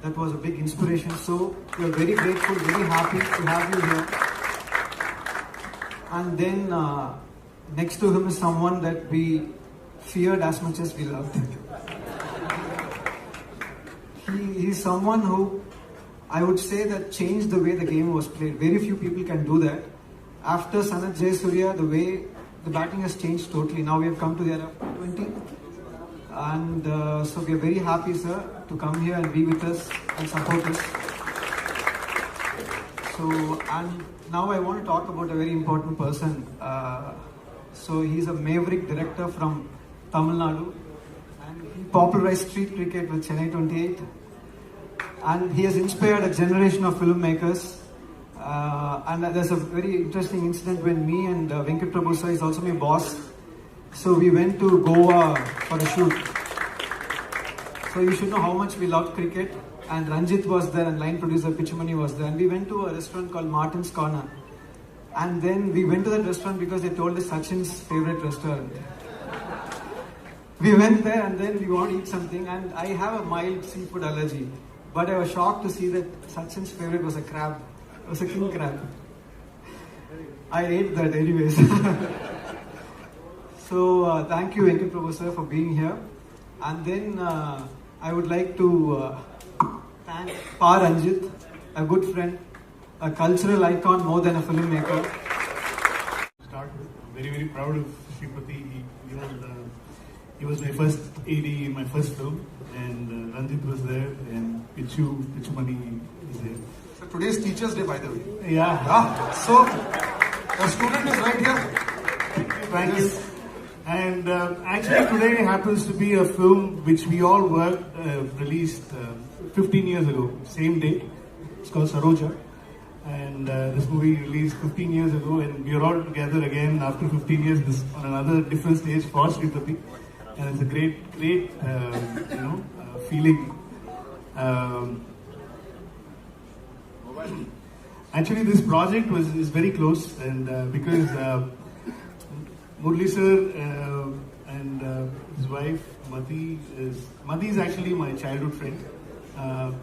that was a big inspiration. So we are very grateful, very happy to have you here. And then next to him is someone that we feared as much as we loved. He's someone who I would say that changed the way the game was played. Very few people can do that. After Sanath Jayasuriya, the way the batting has changed totally. Now we have come to the era 20. And so we are very happy, sir, to come here and be with us and support us. So, and now I want to talk about a very important person. So he's a maverick director from Tamil Nadu. And he popularized street cricket with Chennai 28. And he has inspired a generation of filmmakers. And there's a very interesting incident when me and Venkat Prabhu sir is also my boss. So we went to Goa for a shoot. So you should know how much we loved cricket. And Ranjit was there and line producer Pichumani was there. And we went to a restaurant called Martin's Corner. And then we went to that restaurant because they told us Sachin's favorite restaurant. We went there and then we want to eat something. And I have a mild seafood allergy. But I was shocked to see that Sachin's favorite was a crab. It was a king crab. I ate that anyways. So thank you Venkat Prabhu sir for being here. And then I would like to thank Pa Ranjit, a good friend, a cultural icon more than a filmmaker. Start very, very proud of Shripati. He was my first AD in my first film, and Ranjit was there, and Pichumani is there. So today's Teachers' Day, by the way. Yeah. So a student is right here. Thank you. And actually today happens to be a film which we all worked, released 15 years ago, same date. It's called Saroja. And this movie released 15 years ago, and we are all together again after 15 years on another different stage for Shripati. And it's a great feeling. Actually, this project is very close, and because Murli sir and his wife Mati is actually my childhood friend.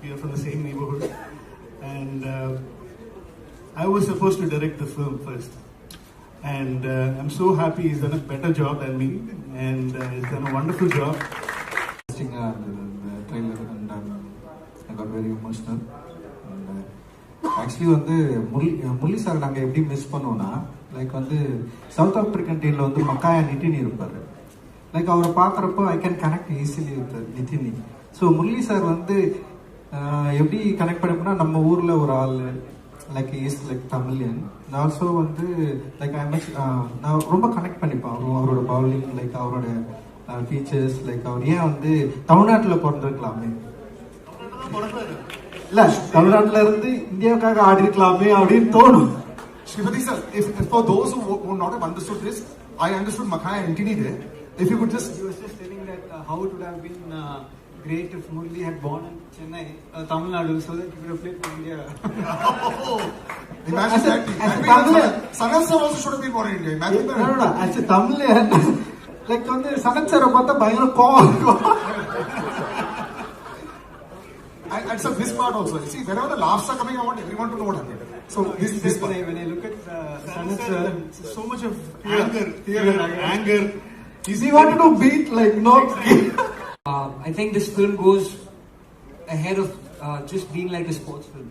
We are from the same neighborhood, and I was supposed to direct the film first. And I'm so happy he's done a better job than me, and he's done a wonderful job. Interesting the trailer, and I got very emotional. And actually Murli sir நாங்க எப்படி miss பண்ணோம்னா, like south African டீம்ல மக்காயா நிதினி இருப்பாரு. Like அவரை பார்க்குறப்போ I can connect easily with Nithini. So Murali sir எப்படி connect பண்ணிப்போம்னா, நம்ம ஊர்ல ஒரு ஆள் like is like Tamilian. Also like நான் ரொம்ப கனெக்ட் பண்ணிப்பேன் அவரோட பவுலிங், லைக் அவரோட ஃபீச்சர்ஸ், லைக் அவர் ஏன் தமிழ்நாட்டில் பிறந்திருக்கலாமே, இல்ல தமிழ்நாட்டில இருந்து இந்தியாவுக்காக ஆடி இருக்கலாமே அப்படின்னு தோணும். Shripati sir, if for those who would not have understood this, I understood Makaya Antony there. If you could just... He was just telling that how it would have been great if Murli had born in Chennai, Tamil Nadu, so that he could have played for India. Imagine that. Sanath sir also should have been born in India. Imagine that. No. As a Tamilian, like Sanath sir பார்த்தா பயங்கர கோவம் இருக்கும். And so this part also. See, whenever the laughs are coming, I want everyone to know what happened. So this part. When I look at Sanath sir, so much of anger. He wanted to beat like no. I think this film goes ahead of just being like a sports film,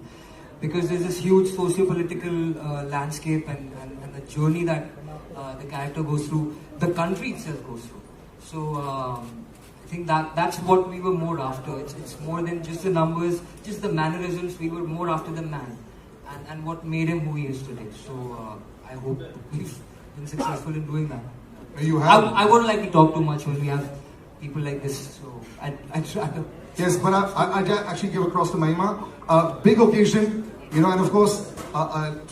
because there's this huge socio-political landscape and the journey that the character goes through, the country itself goes through. So I think that's what we were more after. It's more than just the numbers, just the mannerisms. We were more after the man and what made him who he is today. So I hope we've been successful in doing that. You have. I wouldn't like to talk too much when we have people like this, so I'd try to... Yes, but I actually give across to Mahima. Big occasion, and of course,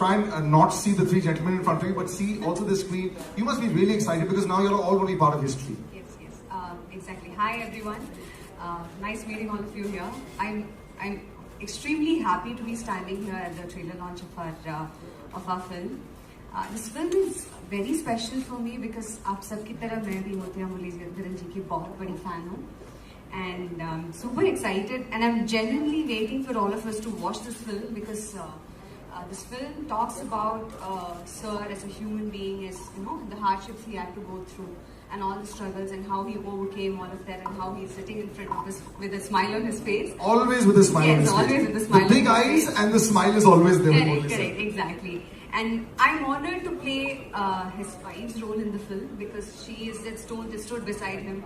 try and not see the three gentlemen in front of you, but see also the screen. You must be really excited because now you're all going to be part of history. Yes. Exactly. Hi everyone. Nice meeting all of you here. I'm extremely happy to be standing here at the trailer launch of our film. This film is very special for me because आप सबकी तरह मैं भी मोतिया मुरलीधरन जी की बहुत बड़ी fan हूँ, and super excited, and I'm genuinely waiting for all of us to watch this film because this film talks about Sir as a human being, as the hardships he had to go through and all the struggles and how he overcame all of that and how he's sitting in front of us with a smile on his face. Always with a smile on his face. Yes, always with a smile on his face. The big eyes and the smile is always there. Correct, exactly. And I'm honored to play his wife's role in the film because she is that stone that stood beside him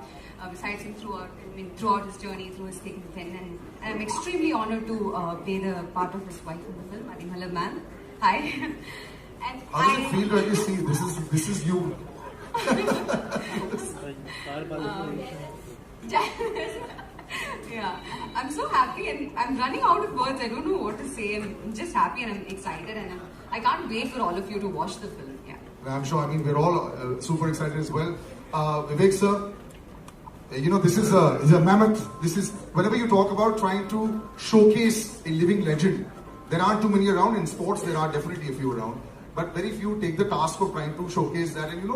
throughout his journey, through his thick and thin. And I'm extremely honored to play the part of his wife in the film. I mean, hello, ma'am. Hi. And how does it feel to actually see this is you? Yeah, I'm so happy and I'm running out of words. I don't know what to say. I'm just happy and I'm excited and I can't wait for all of you to watch the film. Yeah. I'm sure. I mean, we're all super excited as well. Vivek sir, this is a mammoth. This is whenever you talk about trying to showcase a living legend, there aren't too many around. In sports, there are definitely a few around, but very few take the task of trying to showcase that and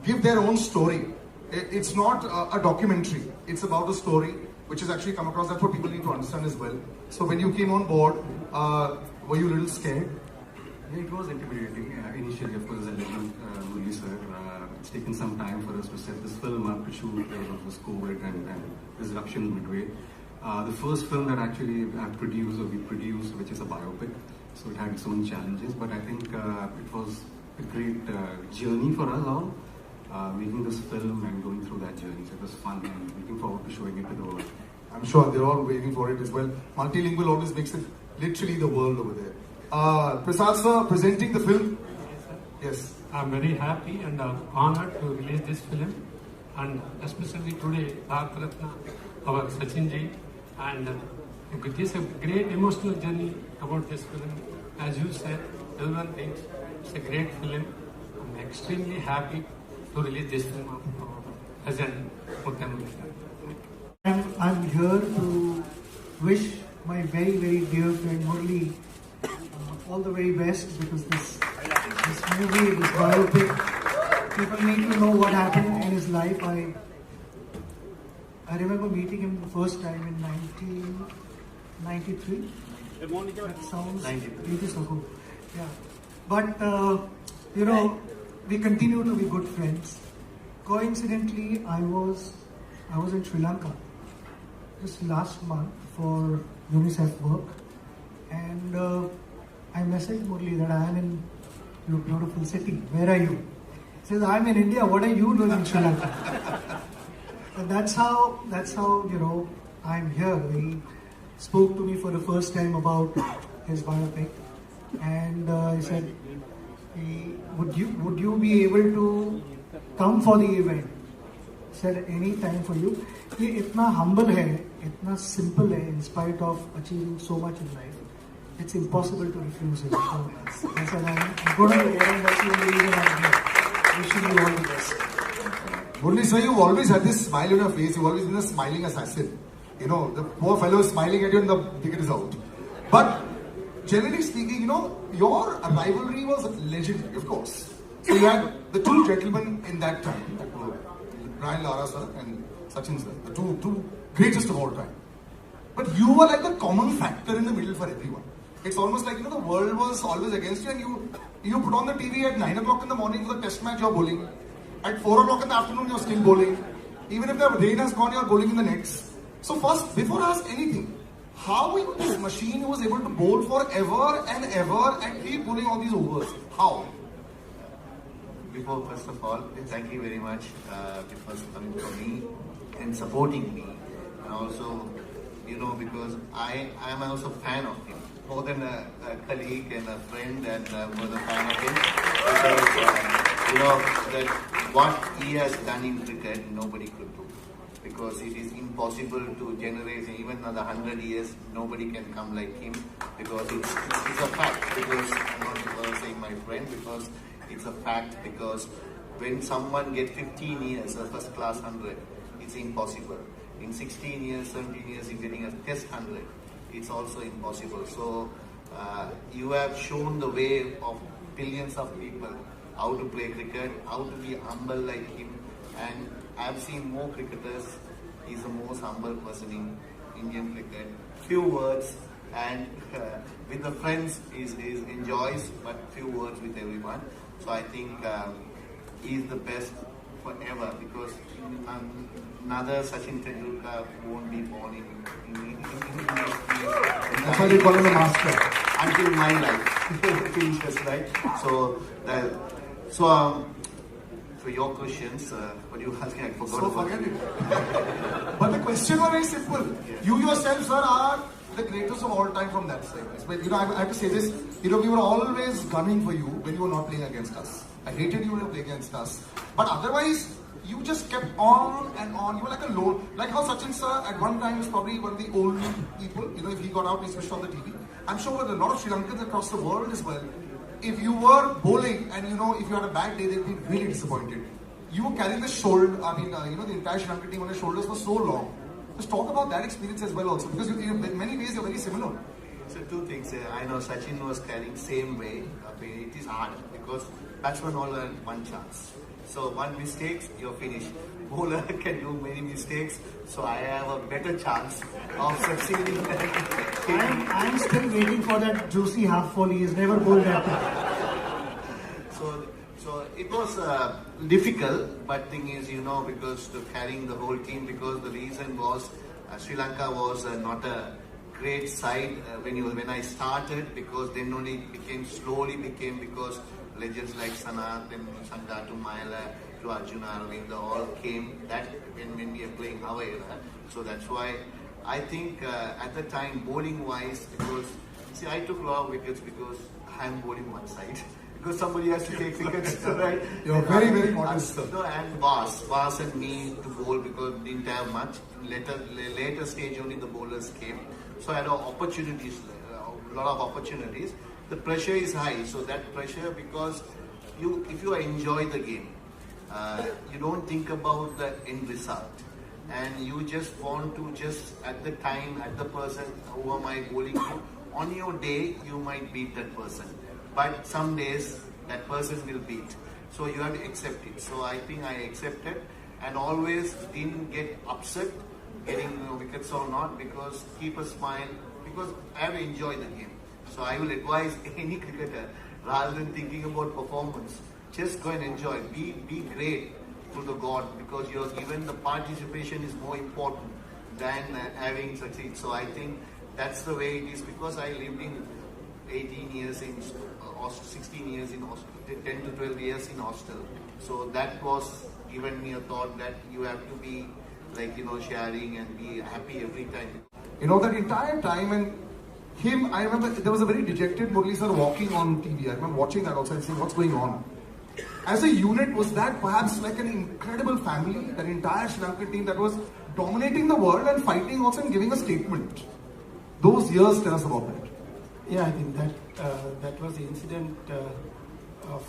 give their own story. It's not a documentary. It's about a story which has actually come across. That's what people need to understand as well. So when you came on board, were you a little scared? Yeah, it was intimidating. Initially, of course, as a legend, Murli sir, it's taken some time for us to set this film up to shoot because of this COVID and disruption midway. The first film that actually we produced, which is a biopic, so it had its own challenges, but I think it was a great journey for us all, making this film and going through that journey. So it was fun and looking forward to showing it to the world. I'm sure they're all waiting for it as well. Multilingual always makes it literally the world over there. Prasad sir, presenting the film. Yes. I'm very happy and honored to release this film, and especially today, Bharat Ratna, our Sachin ji, and it is a great emotional journey about this film. As you said, everyone thinks it's a great film. I'm extremely happy to release this film as an Muttam. I'm here to wish my very, very dear friend Murli all the very best because this movie, this biopic, people need to know what happened in his life. I remember meeting him the first time in 1993. That sounds ages ago. Yeah, but we continue to be good friends. Coincidentally, I was in Sri Lanka just last month for UNICEF work, and I messaged Murli that I am in your beautiful city. Where are you? He says, I'm in India. What are you doing in Sri Lanka? And that's how I'm here. He spoke to me for the first time about his biopic, and he said, would you be able to come for the event? He said, any time for you. He itna humble hai, itna simple hai, in spite of achieving so much in life. It's impossible to refuse it. So I said, I'm going to that's the only reason I'm here. Wishing you all the best. Murli sir, you've always had this smile on your face. You've always been a smiling assassin. The poor fellow is smiling at you and the ticket is out. But generally speaking, your rivalry was legendary, of course. So you had the two gentlemen in that time, Brian Lara sir and Sachin sir, the two greatest of all time. But you were like the common factor in the middle for everyone. It's almost like, the world was always against you and you put on the TV at 9 o'clock in the morning for the test match, you're bowling. At 4 o'clock in the afternoon, you're still bowling. Even if the rain has gone, you're bowling in the nets. So first, before I ask anything, how is this machine who was able to bowl forever and ever and keep bowling all these overs? How? Before, first of all, thank you very much for coming for me and supporting me. And also, because I am also a fan of him. More than a colleague and a friend, and was a fan of him. Because, that what he has done in cricket, nobody could do. Because it is impossible to generate, even another 100 years, nobody can come like him. Because it's a fact. Because I'm not saying my friend, because it's a fact. Because when someone gets 15 years, a first class 100, it's impossible. In 16 years, 17 years, he's getting a test 100. It's also impossible. So you have shown the way of billions of people how to play cricket, how to be humble like him. And I've seen more cricketers He's the most humble person in Indian cricket. Few words, and with the friends he enjoys, but few words with everyone. So I think he's the best forever, because another Sachin Tendulkar won't be born in That's why they call him a master. Until my life finishes, right? So for your questions, what you asking, I forgot. So forget it. But the question was very simple. Yes. You yourself, sir, are the greatest of all time from that side. But I have to say this. We were always gunning for you when you were not playing against us. I hated you when you played against us. But otherwise, you just kept on and on. You were like a lone. Like how Sachin sir at one time was probably one of the only people. If he got out, he switched on the TV. I'm sure with a lot of Sri Lankans across the world as well. If you were bowling and if you had a bad day, they'd be really disappointed. You were carrying the shoulder. The entire Sri Lanka team on your shoulders for so long. Just talk about that experience as well also, because in many ways you're very similar. So two things. I know Sachin was carrying same way. It is hard because batsmen all have one chance. So one mistake, you're finished. Bowler can do many mistakes, so I have a better chance of succeeding. I'm still waiting for that juicy half volley. He's never bowled that. So it was difficult, but thing is, because to carrying the whole team, because the reason was Sri Lanka was not a great side when I started, because then only slowly became because legends like Sanath and Shankar to Mayala to Arjuna Aravind all came that when we are playing our era. So that's why I think at the time, bowling wise, because I took a lot of wickets because I'm bowling one side. Because somebody has to take wickets, right? You're very, very modest. No, and Vas and me to bowl because we didn't have much. Later stage only the bowlers came. So I had opportunities, a lot of opportunities. The pressure is high, so that pressure, because if you enjoy the game, you don't think about the end result, and you just want to at the time, at the person who am I bowling to, on your day you might beat that person, but some days that person will beat, so you have to accept it. So I think I accepted and always didn't get upset getting wickets or not, because keep a smile, because I have to enjoy the game. So I will advise any cricketer, rather than thinking about performance, just go and enjoy. Be great to the God, because you're given the participation is more important than having succeed. So I think that's the way it is, because I lived in 18 years in 16 years in hostel, 10 to 12 years in hostel. So that was given me a thought that you have to be sharing and be happy every time. That entire time, and I remember there was a very dejected Murli sir walking on TV. I remember watching that also and saying, what's going on? As a unit, was that perhaps like an incredible family, that entire Sri Lankan team that was dominating the world and fighting also and giving a statement? Those years, tell us about that. Yeah, I think that was the incident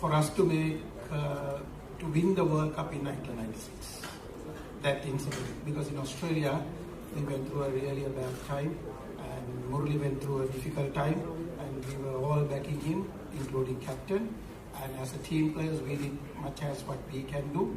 for us to win the World Cup in 1996. That incident, because in Australia, we went through a really bad time, and Murli went through a difficult time, and we were all backing him, including captain. And as a team players, we did much as what we can do.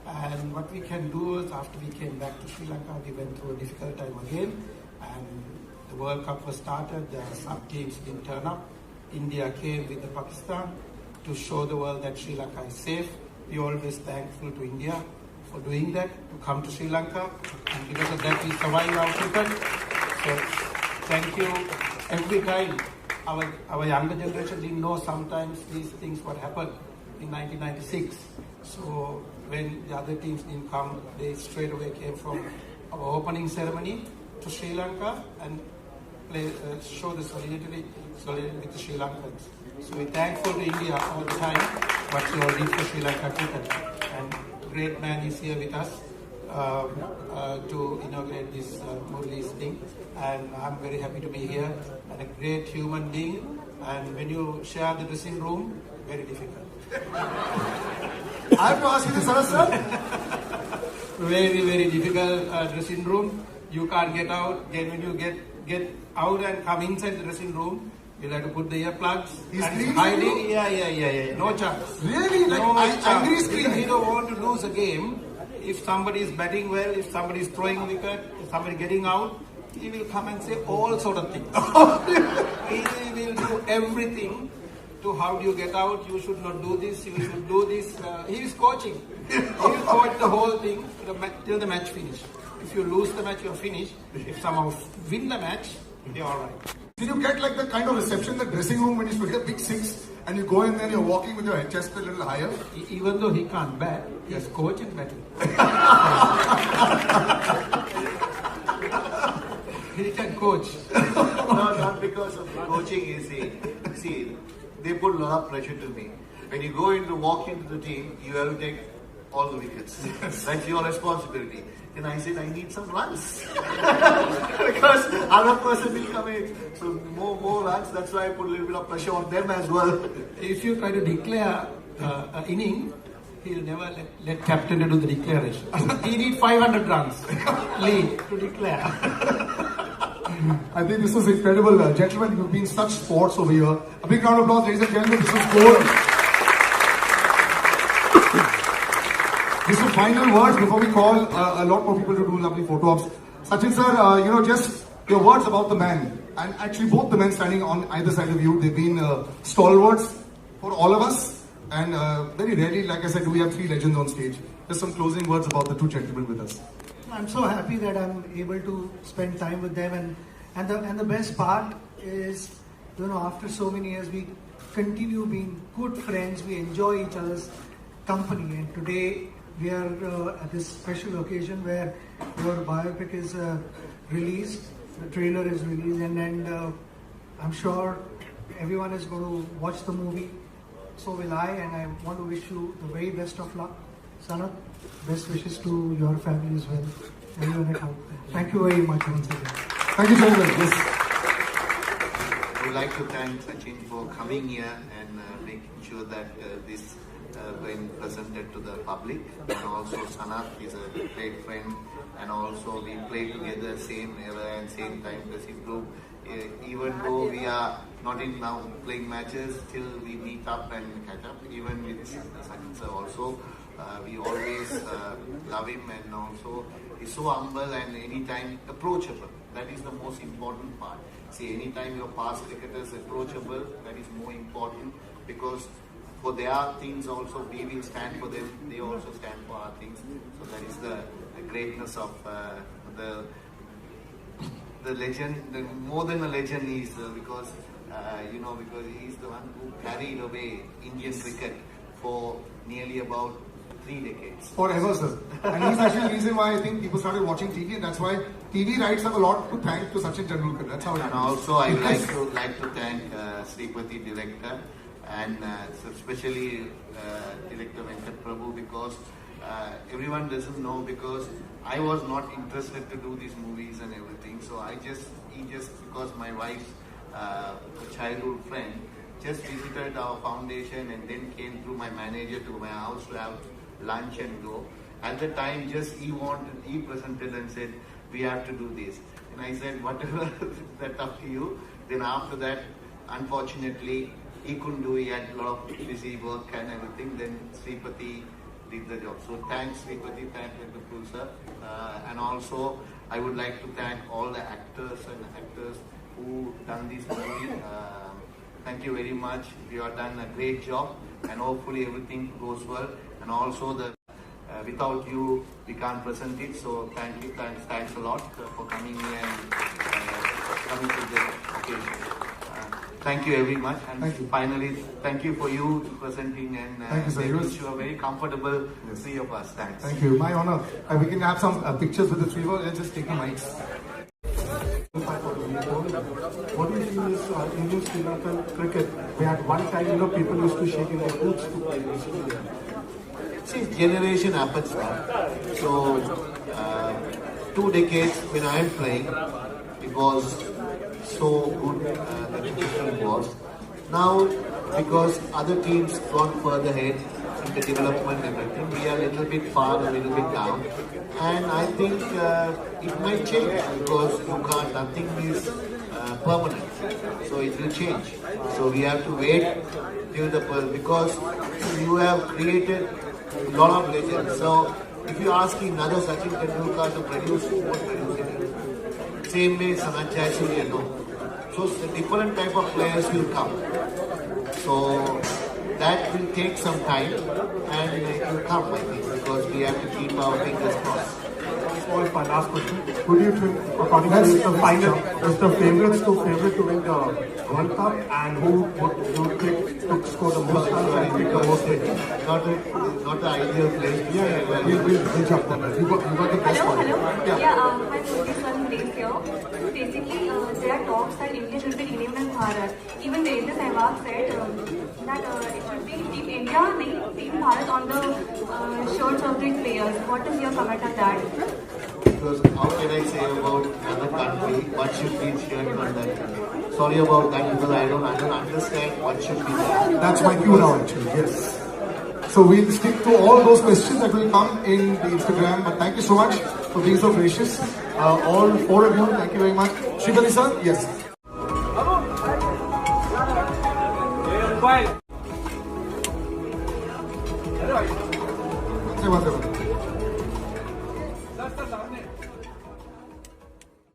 And what we can do is, after we came back to Sri Lanka, we went through a difficult time again. And the World Cup was started, some teams didn't turn up. India came with the Pakistan to show the world that Sri Lanka is safe. We're always thankful to India for doing that, to come to Sri Lanka, and because of that we survived our cricket. So thank you. Every time our younger generation didn't know sometimes these things what happened in 1996. So when the other teams didn't come, they straight away came from our opening ceremony to Sri Lanka and show the solidarity with the Sri Lankans. So we're thankful to India all the time what you all did for Sri Lanka cricket. And great man is here with us to inaugurate this Murli's thing, and I'm very happy to be here, and a great human being, and when you share the dressing room, very difficult. I have to ask you this, sir. Very, very difficult dressing room. You can't get out. Then when you get out and come inside the dressing room, you'll have to put the earplugs. He's and hiding. Yeah. No chance. Really? Like no angry chance. screaming? He don't want to lose a game. if somebody is batting well, if somebody is throwing wicket, if somebody getting out, he will come and say all sort of things. He will do everything to how do you get out, you should not do this, you should do this. He is coaching. He will coach the whole thing till the match finish. If you lose the match, you're finished. If somehow win the match, you're alright. Did you get like the kind of reception in the dressing room when you hit a big six and you go in there and you're walking with your chest a little higher? Even though he can't bat, he's coach and batting. He can coach. No, not because of coaching, you see. See, they put a lot of pressure to me. When you walk into the team, you have to take all the wickets. That's your responsibility. Then I said, I need some runs. Because other person will come in. So more runs, that's why I put a little bit of pressure on them as well. If you try to declare an inning, he'll never let captain do the declaration. He needs 500 runs lead to declare. I think this was incredible. Gentlemen, you've been such sports over here. A big round of applause, ladies and gentlemen. This was gold. Just some final words before we call a lot more people to do lovely photo ops. Sachin sir, just your words about the man. And actually both the men standing on either side of you, they've been stalwarts for all of us. And very rarely, like I said, do we have three legends on stage. Just some closing words about the two gentlemen with us. I'm so happy that I'm able to spend time with them, and the best part is, after so many years, we continue being good friends. We enjoy each other's company, and today we are at this special occasion where your biopic is released, the trailer is released, and I'm sure everyone is going to watch the movie. So will I, and I want to wish you the very best of luck. Sanat, best wishes to your family as well. Everyone at home. Thank you very much once again. Thank you, gentlemen. Yes. I would like to thank Sachin for coming here and making sure that this been presented to the public. And also Sanat is a great friend, and also we play together same era and same time dressing group. Even though we are not in now playing matches, still we meet up and catch up. Even with Sachin sir also, we always love him, and also he's so humble and anytime approachable. That is the most important part. See, anytime your past cricketers approachable, that is more important, because for their things also we will stand for them, they also stand for our things. So that is the greatness of the legend. More than a legend he is, because because he is the one who carried away Indian cricket for nearly about 3 decades. Forever, sir. And he's actually the reason why I think people started watching TV, and that's why TV rights have a lot to thank to Sachin Tendulkar. That's how it And happens. also I would like to thank Sripati director, and especially director Venkat Prabhu, because everyone doesn't know, because I was not interested to do these movies and everything. So he just because my wife's childhood friend just visited our foundation and then came through my manager to my house to have lunch and go. At the time, he presented and said, we have to do this. And I said, whatever, that's up to you. Then after that, unfortunately, he couldn't do it. He had a lot of busy work and everything. Then Sripati did the job. So thanks Sripati, thanks Venkat sir. And also, I would like to thank all the actors and actors who done this movie. Thank you very much. You have done a great job, and hopefully everything goes well. And also without you, we can't present it. So thank you, thanks a lot for coming here and coming to this occasion. Thank you very much. And thank you. Finally, thank you for you presenting, and thank you, sir. You are very comfortable. Yes. Three of us. Thanks. Thank you. My honor. We can have some pictures with the three of us. Let's just take the mics. What do you feel is Indian Sri Lankan cricket? We had one time, people used to shake in their boots to play basically. See, generation happens now. So, 2 decades when I am playing, it was so good that the system was. Now, because other teams gone further ahead in the development and everything, we are a little bit far, a little bit down. And I think it might change, because nothing is permanent. So it will change. So we have to wait till because you have created a lot of legends. So If you ask another Sachin Tendulkar to produce, who would produce it? Same way Sanjay Surya, no. So the different type of players will come. So that will take some time and it will come, I think, because we have to keep our fingers crossed. My last question. Who do you think, according to the final, is the favorites to win the World Cup, and who do you think could score the most runs and pick the most wins? Not the ideal place. Yeah. We'll jump on that. You got the best one. My son plays here. Basically, there are talks that India should be renamed as Bharat. Even Devendra Sehwag said that it should be Team India, Team Bharat on the shirts of the players. What is your comment on that? Because how can I say about another country what should be shared on that? Sorry about that, because I don't understand what should be there. That's my cue now, actually. Yes. So we'll stick to all those questions that will come in the Instagram. But thank you so much for being so gracious. All four of you, thank you very much. Shrikali sir, yes. Bye.